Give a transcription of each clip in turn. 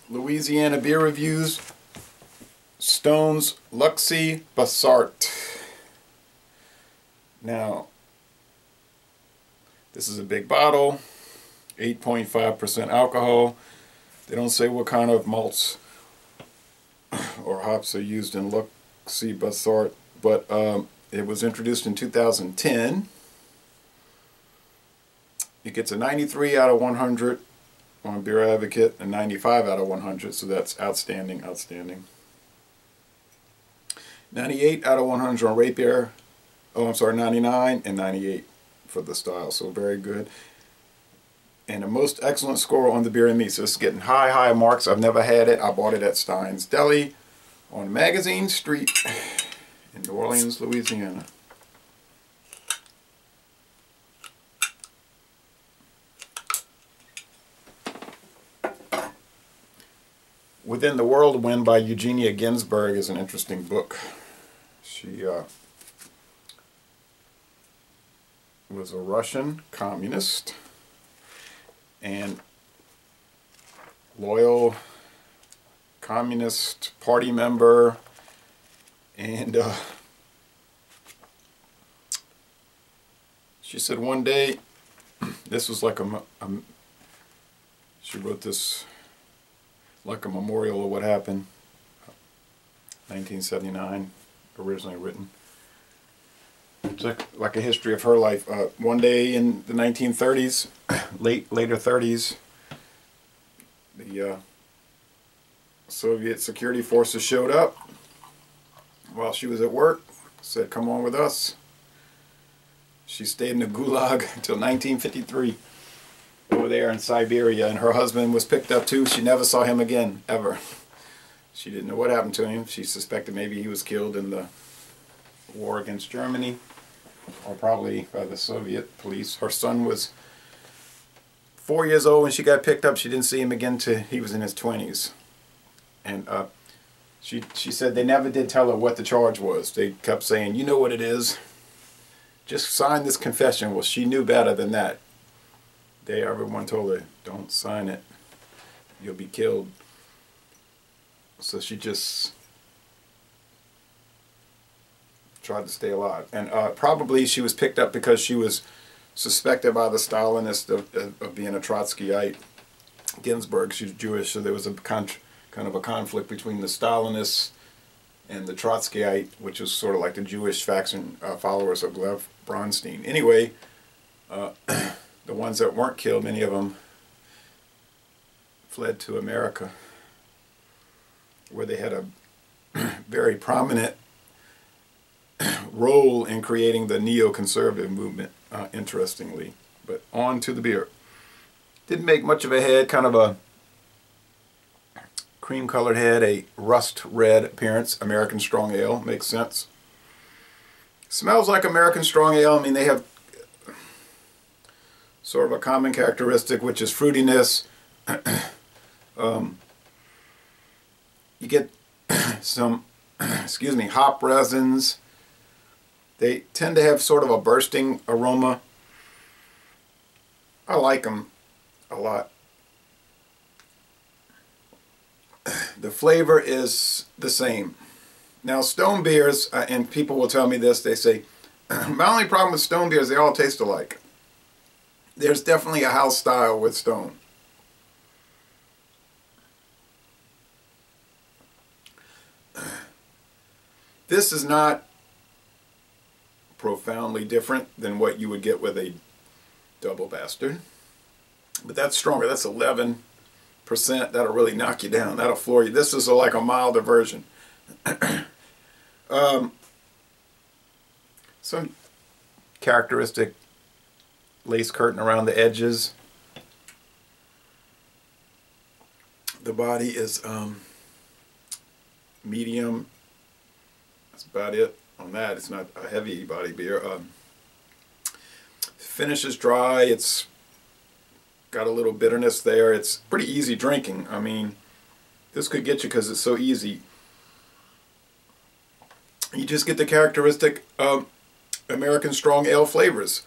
Louisiana beer reviews. Stone's Lukcy Basartd. Now, this is a big bottle, 8.5% alcohol. They don't say what kind of malts or hops are used in Lukcy Basartd, but it was introduced in 2010. It gets a 93 out of 100 on Beer Advocate and 95 out of 100, so that's outstanding, outstanding. 98 out of 100 on Rate Beer. Oh, I'm sorry, 99 and 98 for the style, so very good. And a most excellent score on the Beer and Me, so it's getting high marks. I've never had it. I bought it at Stein's Deli on Magazine Street in New Orleans, Louisiana. Within the Whirlwind by Eugenia Ginsburg is an interesting book. She was a Russian communist and loyal Communist Party member, and she said one day, this was like she wrote this like a memorial of what happened, 1979, originally written. It's like a history of her life. One day in the 1930s, later 30s, the Soviet security forces showed up while she was at work, said, "Come on with us." She stayed in the Gulag until 1953. Over there in Siberia, and her husband was picked up too. She never saw him again, ever. She didn't know what happened to him. She suspected maybe he was killed in the war against Germany, or probably by the Soviet police. Her son was 4 years old when she got picked up. She didn't see him again till he was in his 20s. And she said they never did tell her what the charge was. They kept saying, "You know what it is. Just sign this confession." Well, she knew better than that. Everyone told her, "Don't sign it. You'll be killed." So she just tried to stay alive. And probably she was picked up because she was suspected by the Stalinists of being a Trotskyite. Ginsburg, she's Jewish, so there was a kind of a conflict between the Stalinists and the Trotskyite, which was sort of like the Jewish faction followers of Lev Bronstein. Anyway, the ones that weren't killed, many of them fled to America, where they had a very prominent role in creating the neoconservative movement, interestingly. But on to the beer. Didn't make much of a head, kind of a cream-colored head, a rust red appearance. American Strong Ale, makes sense. Smells like American Strong Ale. I mean, they have sort of a common characteristic, which is fruitiness. You get some, hop resins. They tend to have sort of a bursting aroma. I like them a lot. The flavor is the same. Now, Stone beers, and people will tell me this, they say, my only problem with Stone beers, they all taste alike. There's definitely a house style with Stone. This is not profoundly different than what you would get with a Double Bastard. But that's stronger. That's 11%. That'll really knock you down. That'll floor you. This is like a milder version. Some characteristic lace curtain around the edges. The body is medium. That's about it on that. It's not a heavy body beer. Finish is dry. It's got a little bitterness there. It's pretty easy drinking. I mean, this could get you because it's so easy. You just get the characteristic American Strong Ale flavors.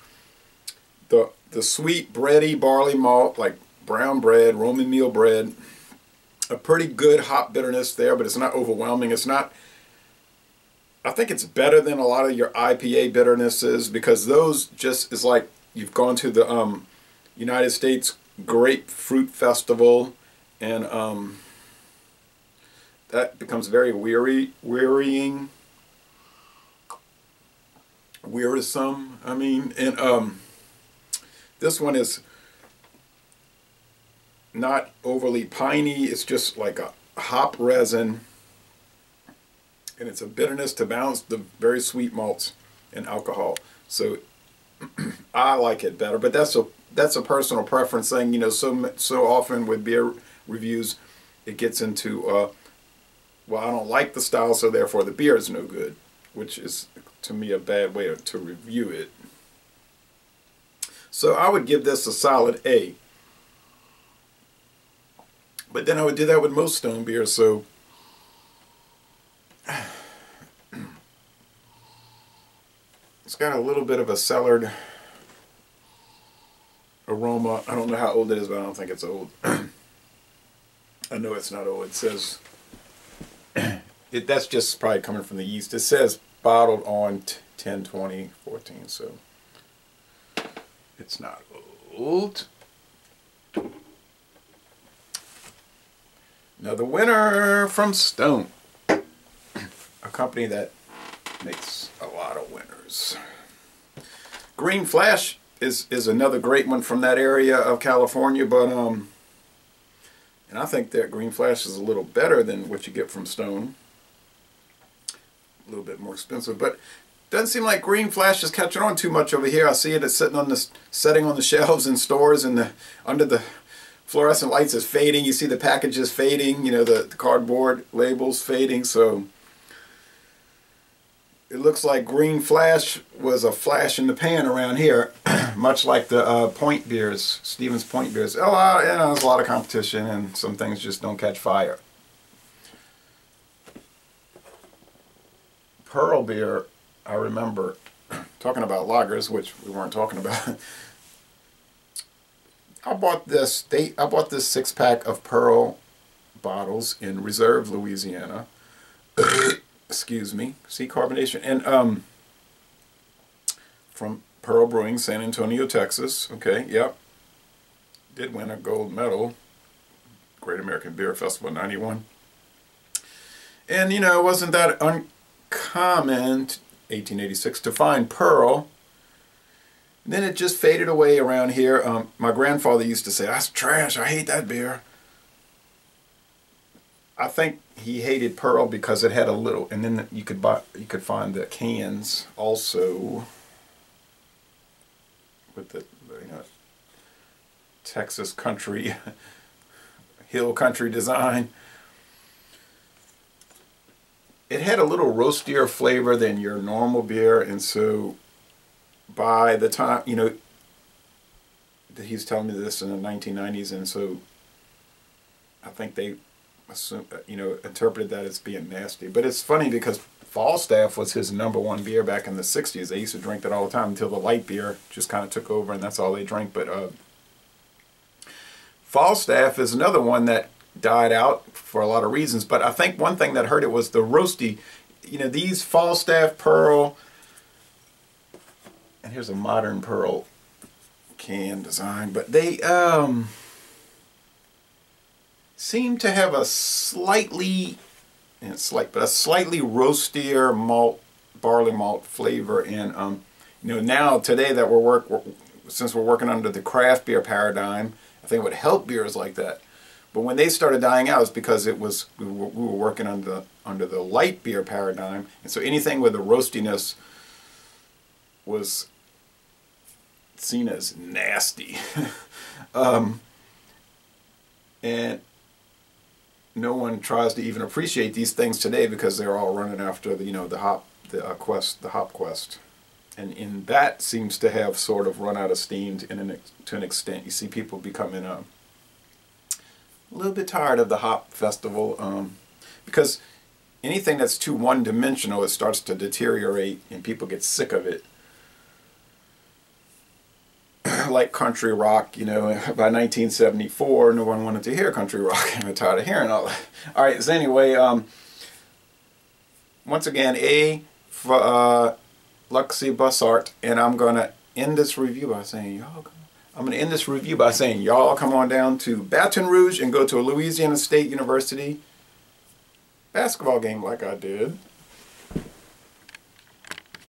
The sweet bready barley malt, like brown bread, Roman meal bread, a pretty good hop bitterness there, but it's not overwhelming. It's not, I think it's better than a lot of your IPA bitternesses, because those just is like you've gone to the United States Grapefruit Festival, and that becomes very wearisome. I mean, and this one is not overly piney. It's just like a hop resin, and it's a bitterness to balance the very sweet malts and alcohol. So I like it better, but that's a personal preference thing. You know, so often with beer reviews, it gets into well, I don't like the style, so therefore the beer is no good, which is to me a bad way to review it. So I would give this a solid A. But then I would do that with most stone beers, so it's got a little bit of a cellared aroma. I don't know how old it is, but I don't think it's old. I know it's not old. It says, that's just probably coming from the yeast. It says bottled on 10/20/14, so it's not old. Now the winner from Stone, a company that makes a lot of winners. Green Flash is another great one from that area of California, but and I think that Green Flash is a little better than what you get from Stone. A little bit more expensive, but doesn't seem like Green Flash is catching on too much over here. I see it, it's sitting on the shelves in stores, and under the fluorescent lights is fading. You see the packages fading, you know, the cardboard labels fading. So it looks like Green Flash was a flash in the pan around here, much like the Point beers, Stevens Point beers. Oh, you know, there's a lot of competition, and some things just don't catch fire. Pearl beer, I remember talking about lagers, which we weren't talking about. I bought this 6-pack of Pearl bottles in Reserve, Louisiana. Excuse me. See, carbonation. And from Pearl Brewing, San Antonio, Texas. Okay, yep. Did win a gold medal. Great American Beer Festival in '91. And, you know, it wasn't that uncommon, 1886, to find Pearl. And then it just faded away around here. My grandfather used to say, "That's trash. I hate that beer." I think he hated Pearl because it had a little, and then you could find the cans also with the you know, Texas country, hill country design. It had a little roastier flavor than your normal beer, and so by the time, you know, he's telling me this in the 1990s, and so I think they assume, you know, interpreted that as being nasty. But it's funny because Falstaff was his #1 beer back in the 60s. They used to drink that all the time until the light beer just kind of took over, and that's all they drank. But Falstaff is another one that died out for a lot of reasons, but I think one thing that hurt it was the roasty. You know, these Falstaff, Pearl, and here's a modern Pearl can design, but they seem to have a slightly, and it's like, but a slightly roastier malt, barley malt flavor. And you know, now today that since we're working under the craft beer paradigm, I think it would help beers like that. But when they started dying out, it's because we were working under the light beer paradigm, and so anything with the roastiness was seen as nasty. And no one tries to even appreciate these things today because they're all running after the, you know, the hop quest, and that seems to have sort of run out of steam to an extent. You see people becoming a little bit tired of the hop festival, because anything that's too one-dimensional, it starts to deteriorate and people get sick of it. like country rock, you know. By 1974, no one wanted to hear country rock. I'm tired of hearing all that. All right, so anyway, once again, A for Lukcy Basartd, and I'm gonna end this review by saying y'all come on down to Baton Rouge and go to a Louisiana State University basketball game like I did.